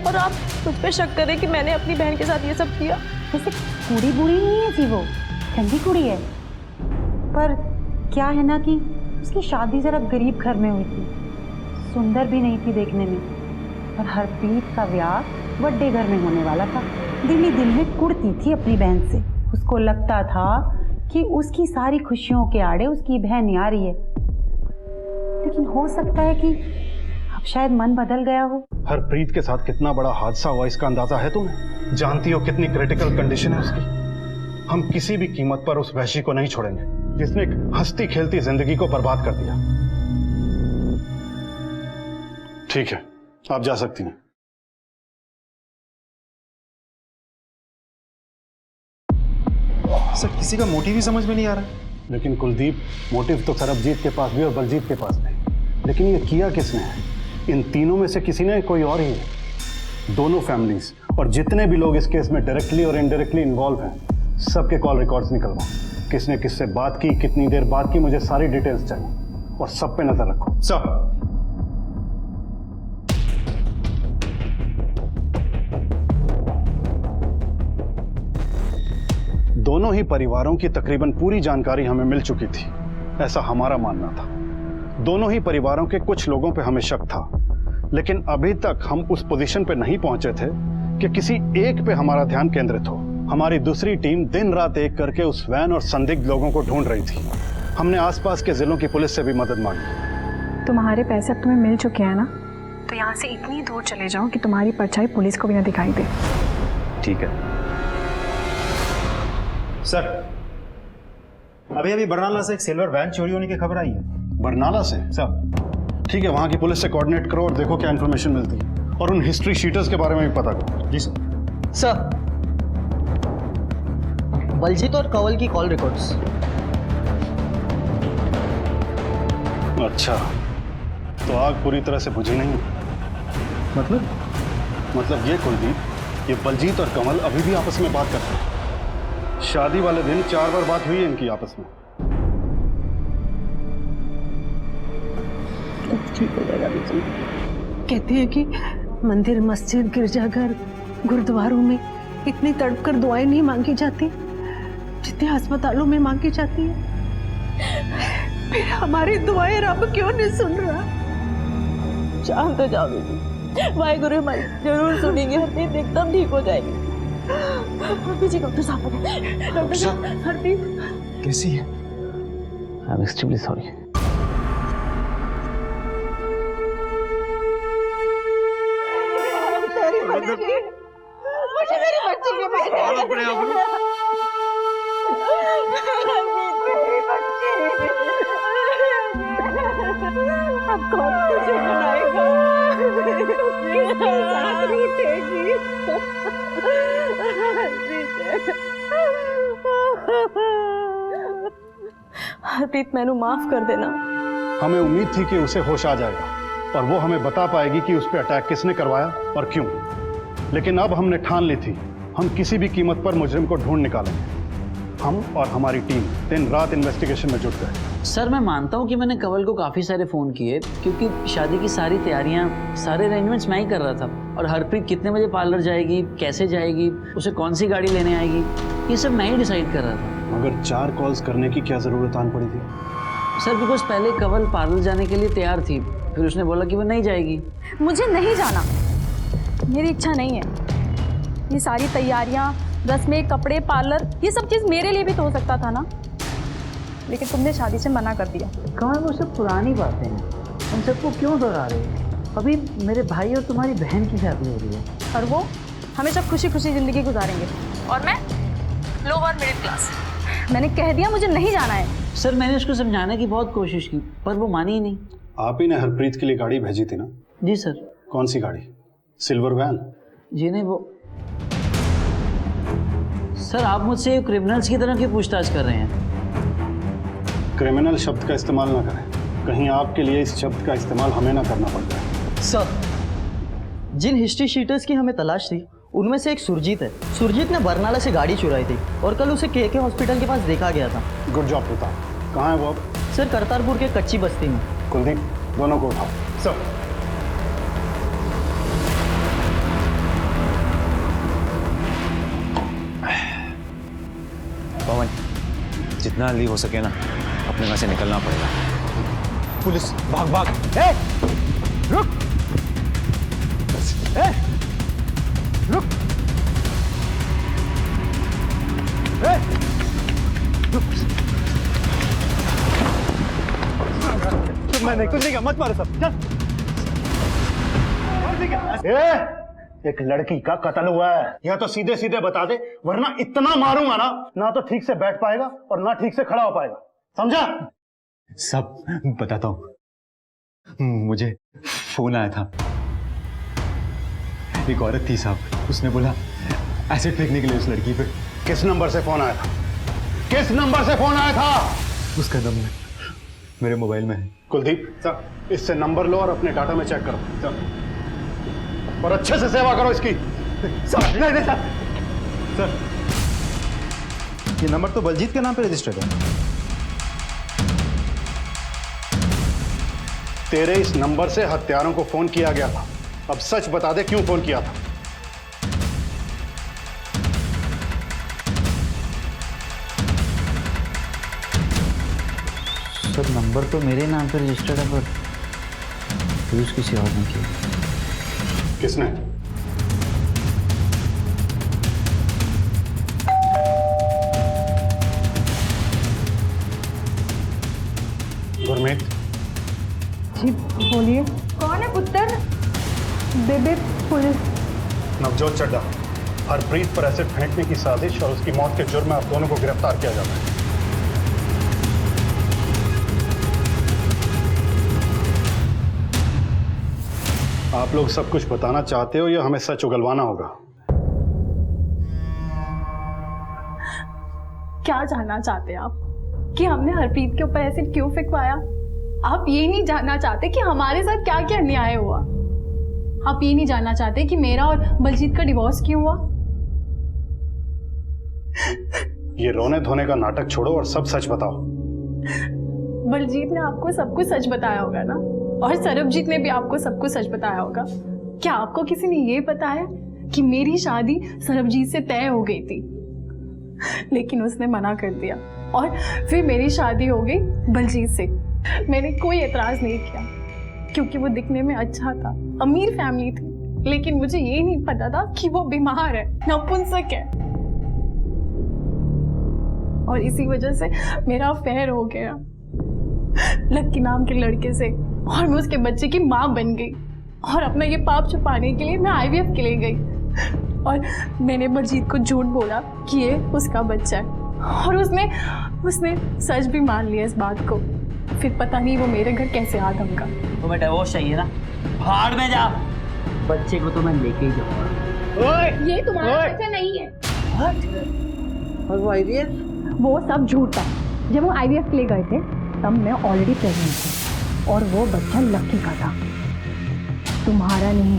और आप मुझ पे शक करें कि मैंने अपनी बहन के साथ ये सब किया। वैसे कुड़ी बुरी नहीं है जी, वो ठंडी कुड़ी है, पर क्या है ना कि उसकी शादी जरा गरीब घर में हुई थी, सुंदर भी नहीं थी देखने में, और हरप्रीत का ब्याह बड़े घर में होने वाला था। दिल ही दिल में कुड़ती थी अपनी बहन से। उसको लगता था कि उसकी सारी खुशियों के आड़े उसकी बहन ही आ रही है, लेकिन हो सकता है कि अब शायद मन बदल गया हो। हरप्रीत के साथ कितना बड़ा हादसा हुआ इसका अंदाजा है तुम्हें? जानती हो कितनी क्रिटिकल कंडीशन है उसकी। हम किसी भी कीमत पर उस वैशी को नहीं छोड़ेंगे जिसने एक हंसती खेलती जिंदगी को बर्बाद कर दिया। ठीक है, आप जा सकती हैं। सर किसी का मोटिव ही समझ में नहीं आ रहा। लेकिन कुलदीप, मोटिव तो सरबजीत के पास भी और बलजीत के पास भी, लेकिन ये किया किसने है? इन तीनों में से किसी ने, कोई और ही है। दोनों फैमिलीज और जितने भी लोग इस केस में डायरेक्टली और इनडायरेक्टली इन्वॉल्व हैं, सबके कॉल रिकॉर्ड्स निकलवाओ। किसने किससे बात की, कितनी देर बात की, मुझे सारी डिटेल्स चाहिए और सब पे नजर रखो। सर दोनों ही परिवारों की तकरीबन पूरी जानकारी हमें मिल चुकी थी, ऐसा हमारा मानना था। दोनों ही परिवारों के कुछ लोगों पे हमें शक था, लेकिन अभी तक हम उस पोजीशन पे नहीं पहुंचे थे कि किसी एक पे हमारा ध्यान केंद्रित हो। हमारी दूसरी टीम दिन रात एक करके उस वैन और संदिग्ध लोगों को ढूंढ रही थी। हमने आसपास के जिलों की पुलिस से भी मदद मांगी। तुम्हारे पैसे अब तुम्हें मिल चुके हैं ना, तो यहाँ से इतनी दूर चले जाओ कि तुम्हारी परछाई पुलिस को भी ना दिखाई दे। ठीक है सर, अभी अभी बरनाला से एक सिल्वर वैन चोरी होने की खबर आई है। बरनाला से? सर ठीक है, वहां की पुलिस से कोऑर्डिनेट करो और देखो क्या इन्फॉर्मेशन मिलती है, और उन हिस्ट्री शीटर्स के बारे में भी पता करो। जी सर। सर, बलजीत और कंवल की कॉल रिकॉर्ड्स। अच्छा, तो आग पूरी तरह से बुझी नहीं? मतलब ये कुलदीप, ये बलजीत और कंवल अभी भी आपस में बात करते हैं। शादी वाले दिन 4 बार बात हुई है इनकी आपस में। ठीक हो जाएगा। कहते हैं कि मंदिर, मस्जिद, गिरजाघर, गुरुद्वारों में इतनी तड़प कर दुआएं नहीं मांगी जाती जितनी अस्पतालों में मांगी जाती है। फिर हमारी दुआएं रब क्यों नहीं सुन रहा? शांत हो जाओ दीदी, वाहेगुरु हमारी जरूर सुनेंगे। हरप्रीत एकदम ठीक हो जाएगी। पीछे डॉक्टर साहब, डॉक्टर साहब, हरप्रीत कैसी है? I am extremely sorry. मुझे मेरी बच्ची के बारे अब कौन तुझे बनाएगा? किसके साथ रूठेगी? हरप्रीत, मैनू माफ कर देना। हमें उम्मीद थी कि उसे होश आ जाएगा और वो हमें बता पाएगी कि उस पर अटैक किसने करवाया और क्यों, लेकिन अब हमने ठान ली थी, हम किसी भी कीमत पर मुजरिम को ढूंढ निकालेंगे। हम और हमारी टीम दिन रात इन्वेस्टिगेशन में जुट गए। सर, मैं मानता हूँ कि मैंने कंवल को काफ़ी सारे फ़ोन किए, क्योंकि शादी की सारी तैयारियाँ, सारे अरेंजमेंट्स मैं ही कर रहा था। और हरप्रीत कितने बजे पार्लर जाएगी, कैसे जाएगी, उसे कौन सी गाड़ी लेने आएगी, ये सब मैं ही डिसाइड कर रहा था। मगर 4 कॉल्स करने की क्या ज़रूरत आन पड़ी थी? सर, बिकॉज पहले कंवल पार्लर जाने के लिए तैयार थी, फिर उसने बोला कि वो नहीं जाएगी। मुझे नहीं जाना, मेरी इच्छा नहीं है। ये सारी तैयारियां, रस्में, कपड़े, पार्लर, ये सब चीज़ मेरे लिए भी तो हो सकता था ना, लेकिन तुमने शादी से मना कर दिया। कहाँ वो सब पुरानी बातें हैं, उन सबको क्यों दोहरा रहे हो? अभी मेरे भाई और तुम्हारी बहन की शादी हो रही है। और वो हमेशा खुशी खुशी ज़िंदगी गुजारेंगे और मैं लोअर मिडिल क्लास। मैंने कह दिया मुझे नहीं जाना है। सर मैंने उसको समझाने की बहुत कोशिश की पर वो मानी ही नहीं। आप ही ने हरप्रीत के लिए गाड़ी भेजी थी ना? जी सर। कौन सी गाड़ी? Silver van? जी नहीं, वो सर आप मुझसे क्रिमिनल्स की तरह क्यों पूछताछ कर रहे हैं? क्रिमिनल शब्द का इस्तेमाल ना करें, कहीं आपके लिए इस शब्द का इस्तेमाल हमें ना करना पड़ जाए। सर जिन हिस्ट्री शीटर्स की हमें तलाश थी उनमें से एक सुरजीत है। सुरजीत ने बरनाला से गाड़ी चुराई थी और कल उसे के हॉस्पिटल के पास देखा गया था। Good job Pratap. कहाँ है वो अब? सर करतारपुर के कच्ची बस्ती में। कुलदीप दोनों को उठाओ। सर पवन, जितना जल्दी हो सके ना अपने घर से निकलना पड़ेगा। पुलिस, भाग भाग। ए, रुक। ए, रुक। ए, रुक। मैं नहीं, कुछ नहीं, मत मारो सब, चल। एक लड़की का कत्ल हुआ है, या तो सीधे सीधे बता दे, वरना इतना मारूंगा ना, ना तो ठीक से बैठ पाएगा और ना ठीक से खड़ा हो पाएगा, समझा? सब बताता हूँ। मुझे फोन आया था, एक औरत थी साहब, उसने बोला एसिड फेंकने के लिए उस लड़की पे। किस नंबर से फोन आया था? किस नंबर से फोन आया था? उसका नंबर मेरे मोबाइल में है। कुलदीप सर, इससे नंबर लो और अपने डाटा में चेक करो सर, और अच्छे से सेवा करो इसकी। सर नहीं नहीं सर, ये नंबर तो बलजीत के नाम पे रजिस्टर्ड है। तेरे इस नंबर से हत्यारों को फोन किया गया था, अब सच बता दे क्यों फोन किया था? सर नंबर तो मेरे नाम पे रजिस्टर्ड है पर यूज किसी और ने किया। किसने? गुरमीत। जी बोलिए। कौन है पुत्र? बेबे पुलिस। नवजोत चड्ढा, हरप्रीत पर एसिड फेंकने की साजिश और उसकी मौत के जुर्म में आप दोनों को गिरफ्तार किया जाता है। आप लोग सब कुछ बताना चाहते हो या हमें सच उगलवाना होगा? क्या जानना चाहते हैं आप कि हमने हरप्रीत के ऊपर एसिड क्यों फेंकवाया? आप ये नहीं जानना चाहते कि हमारे साथ क्या क्या अन्याय हुआ? आप ये नहीं जानना चाहते कि मेरा और बलजीत का डिवोर्स क्यों हुआ? ये रोने धोने का नाटक छोड़ो और सब सच बताओ। बलजीत ने आपको सब कुछ सच बताया होगा ना, और सरबजीत ने भी आपको सब कुछ सच बताया होगा। क्या आपको किसी ने ये बताया कि मेरी शादी सरबजीत से तय हो गई थी, लेकिन उसने मना कर दिया और फिर मेरी शादी हो गई बलजीत से? मैंने कोई एतराज नहीं किया क्योंकि वो दिखने में अच्छा था, अमीर फैमिली थी, लेकिन मुझे ये नहीं पता था कि वो बीमार है, नपुंसक है, और इसी वजह से मेरा अफेयर हो गया लक्की नाम के लड़के से, और मैं उसके बच्चे की माँ बन गई। और अपना ये पाप छुपाने के लिए मैं IVF के लिए गई और मैंने बलजीत को झूठ बोला कि ये उसका बच्चा है, और उसने सच भी मान लिया इस बात को। फिर पता नहीं वो मेरे घर कैसे आ धमका। तुम्हें डिवोर्स चाहिए ना, भाड़ में जा, बच्चे को तो मैं लेके ही जाऊंगा। ये तुम्हारा बच्चा नहीं है। और वो IVF? वो सब झूठ था। जब वो IVF के लिए गए थे तब मैं ऑलरेडी प्रेग्नेंट थी और वो बच्चा लक्की का था, तुम्हारा नहीं,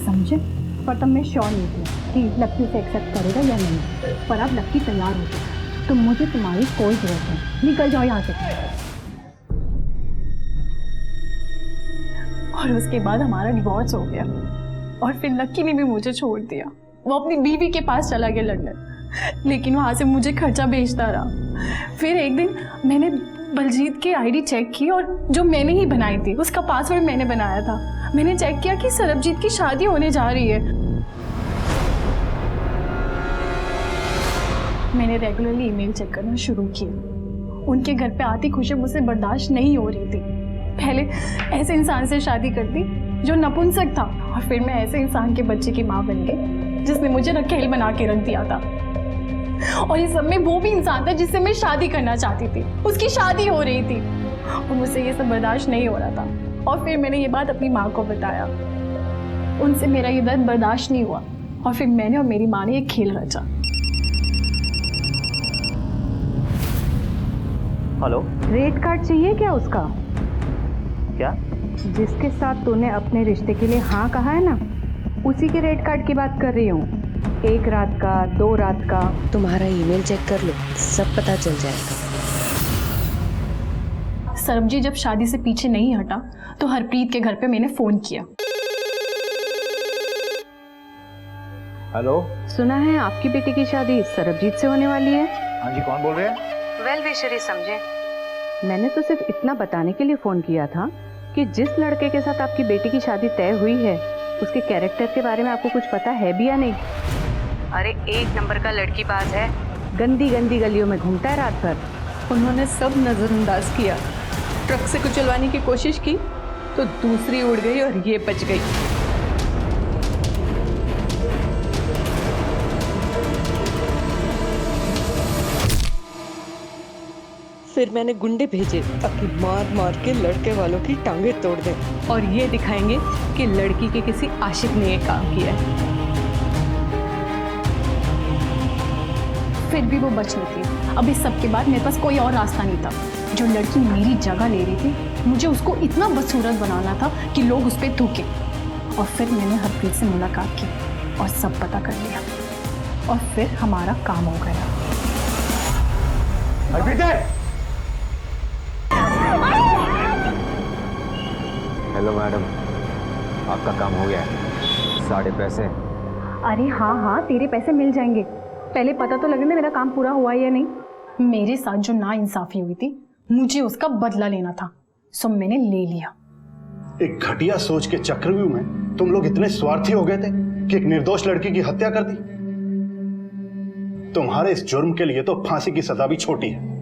समझे? पर तब मैं श्योर नहीं थी कि लक्की उसे एक्सेप्ट करेगा या नहीं, पर अब लक्की तैयार हो गई तो मुझे तुम्हारी कोई जरूरत नहीं, निकल जाओ यहाँ से। और उसके बाद हमारा डिवोर्स हो गया और फिर लक्की ने भी मुझे छोड़ दिया। वो अपनी बीवी के पास चला गया लंदन, लेकिन वहाँ से मुझे खर्चा भेजता रहा। फिर एक दिन मैंने बलजीत की आईडी चेक की और जो मैंने ही बनाई थी, उसका पासवर्ड मैंने बनाया था। मैंने चेक किया कि सरबजीत की शादी होने जा रही है। मैंने रेगुलरली ईमेल चेक करना शुरू किया। उनके घर पे आती खुशी मुझसे बर्दाश्त नहीं हो रही थी। पहले ऐसे इंसान से शादी करती जो नपुंसक था, और फिर मैं ऐसे इंसान के बच्चे की माँ बन गई जिसने मुझे नकेल बना के रख दिया था। और ये सब में वो भी इंसान था जिससे मैं शादी करना चाहती थी। उसकी शादी हो रही थी और मुझसे ये सब बर्दाश्त नहीं हो रहा था। और फिर मैंने ये बात अपनी माँ को बताया। उनसे मेरा ये दर्द बर्दाश्त नहीं हुआ और फिर मैंने और मेरी माँ ने एक खेल रचा। हेलो, रेट कार्ड चाहिए क्या उसका? क्या? जिसके साथ तूने अपने रिश्ते के लिए हाँ कहा है ना, उसी के रेट कार्ड की बात कर रही हूँ। 1 रात का, 2 रात का। तुम्हारा ईमेल चेक कर लो, सब पता चल जाएगा। सरबजीत जब शादी से पीछे नहीं हटा तो हरप्रीत के घर पे मैंने फोन किया। हेलो, सुना है आपकी बेटी की शादी सरबजीत से होने वाली है। हाँ जी, कौन बोल रहे हैं? वेल विशरी समझे। मैंने तो सिर्फ इतना बताने के लिए फोन किया था कि जिस लड़के के साथ आपकी बेटी की शादी तय हुई है, उसके कैरेक्टर के बारे में आपको कुछ पता है भी या नहीं? अरे 1 नंबर का लड़कीबाज है, गंदी गंदी गलियों में घूमता है रात भर। उन्होंने सब नजरअंदाज किया। ट्रक से कुचलवाने की कोशिश की तो दूसरी उड़ गई और ये बच गई। फिर मैंने गुंडे भेजे ताकि मार मार के लड़के वालों की टांगे तोड़ दें और ये दिखाएंगे कि लड़की के किसी आशिक ने ये काम किया है। फिर भी वो बच निकली। अब इस सब के बाद मेरे पास कोई और रास्ता नहीं था। जो लड़की मेरी जगह ले रही थी, मुझे उसको इतना बदसूरत बनाना था कि लोग उस पर थूके। और फिर मैंने हरप्रीत से मुलाकात की और सब पता कर लिया और फिर हमारा काम हो गया। हेलो मैडम, आपका काम हो गया है। साढ़े पैसे। अरे हाँ हाँ, तेरे पैसे मिल जाएंगे। पहले पता तो लगे ना मेरा काम पूरा हुआ या नहीं। मेरे साथ जो नाइंसाफी हुई थी, मुझे उसका बदला लेना था, सो मैंने ले लिया। एक घटिया सोच के चक्रव्यूह में तुम लोग इतने स्वार्थी हो गए थे कि एक निर्दोष लड़की की हत्या कर दी। तुम्हारे इस जुर्म के लिए तो फांसी की सजा भी छोटी है।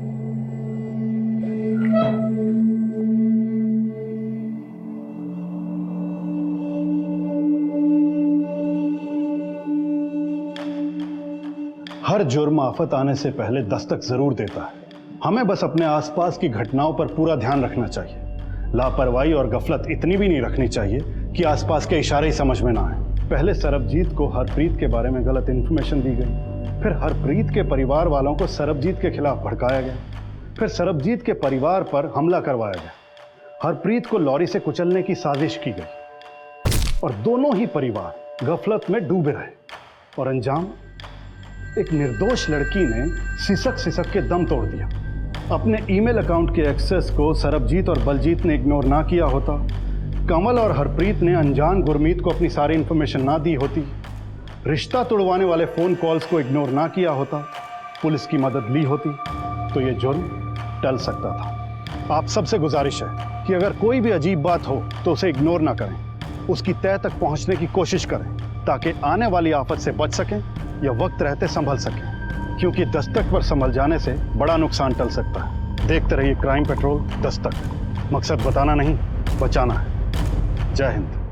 हर जुर्म आफत आने से पहले दस्तक जरूर देता है। हमें बस अपने आसपास की घटनाओं पर पूरा ध्यान रखना चाहिए। लापरवाही और गफलत इतनी भी नहीं रखनी चाहिए कि आसपास के इशारे ही समझ में ना आए। पहले सरबजीत को हरप्रीत के बारे में गलत इन्फॉर्मेशन दी गई, फिर हरप्रीत के परिवार वालों को सरबजीत के खिलाफ भड़काया गया, फिर सरबजीत के परिवार पर हमला करवाया गया। हरप्रीत को लॉरी से कुचलने की साजिश की गई और दोनों ही परिवार गफलत में डूबे रहे और अंजाम एक निर्दोष लड़की ने सिसक सिसक के दम तोड़ दिया। अपने ईमेल अकाउंट के एक्सेस को सरबजीत और बलजीत ने इग्नोर ना किया होता, कमल और हरप्रीत ने अनजान गुरमीत को अपनी सारी इंफॉर्मेशन ना दी होती, रिश्ता तोड़वाने वाले फोन कॉल्स को इग्नोर ना किया होता, पुलिस की मदद ली होती, तो ये जुर्म टल सकता था। आप सबसे गुजारिश है कि अगर कोई भी अजीब बात हो तो उसे इग्नोर ना करें, उसकी तह तक पहुंचने की कोशिश करें ताकि आने वाली आफत से बच सकें या वक्त रहते संभल सकें, क्योंकि दस्तक पर संभल जाने से बड़ा नुकसान टल सकता है। देखते रहिए क्राइम पेट्रोल दस्तक। मकसद बताना नहीं, बचाना है। जय हिंद।